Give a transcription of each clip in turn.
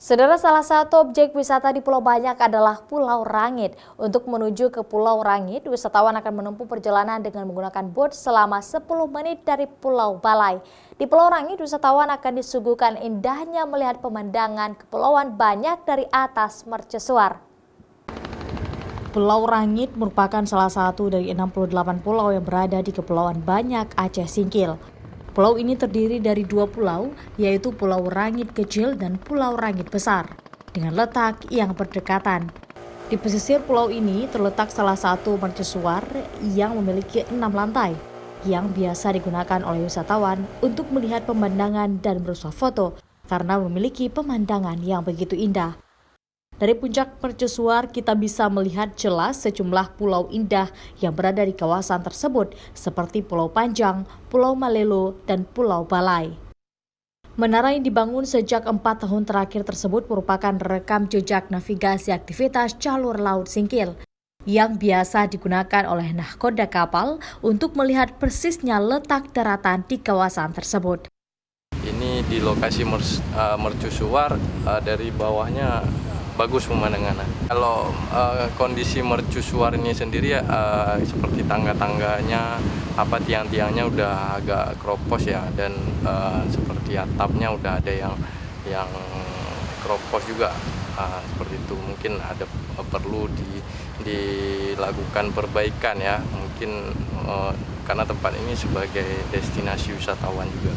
Saudara, salah satu objek wisata di Pulau Banyak adalah Pulau Rangit. Untuk menuju ke Pulau Rangit, wisatawan akan menempuh perjalanan dengan menggunakan bot selama 10 menit dari Pulau Balai. Di Pulau Rangit, wisatawan akan disuguhkan indahnya melihat pemandangan Kepulauan Banyak dari atas mercusuar. Pulau Rangit merupakan salah satu dari 68 pulau yang berada di Kepulauan Banyak, Aceh Singkil. Pulau ini terdiri dari 2 pulau, yaitu Pulau Rangit Kecil dan Pulau Rangit Besar, dengan letak yang berdekatan. Di pesisir pulau ini terletak salah satu mercusuar yang memiliki 6 lantai, yang biasa digunakan oleh wisatawan untuk melihat pemandangan dan bersuah foto, karena memiliki pemandangan yang begitu indah. Dari puncak mercusuar kita bisa melihat jelas sejumlah pulau indah yang berada di kawasan tersebut seperti Pulau Panjang, Pulau Malelo, dan Pulau Balai. Menara yang dibangun sejak 4 tahun terakhir tersebut merupakan rekam jejak navigasi aktivitas jalur laut Singkil yang biasa digunakan oleh nahkoda kapal untuk melihat persisnya letak daratan di kawasan tersebut. Ini di lokasi mercusuar, dari bawahnya bagus pemandangannya. Kalau kondisi mercusuar ini sendiri seperti tangga-tangganya, tiang-tiangnya udah agak keropos ya, dan seperti atapnya udah ada yang keropos juga, seperti itu. Mungkin ada perlu dilakukan perbaikan ya, mungkin karena tempat ini sebagai destinasi wisatawan juga.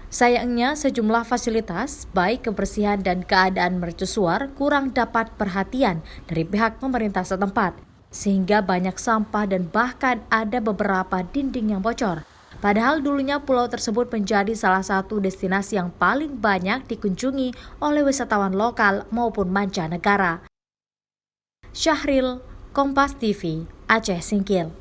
Sayangnya, sejumlah fasilitas, baik kebersihan dan keadaan mercusuar, kurang dapat perhatian dari pihak pemerintah setempat, sehingga banyak sampah dan bahkan ada beberapa dinding yang bocor. Padahal dulunya pulau tersebut menjadi salah satu destinasi yang paling banyak dikunjungi oleh wisatawan lokal maupun mancanegara. Syahril, Kompas TV, Aceh Singkil.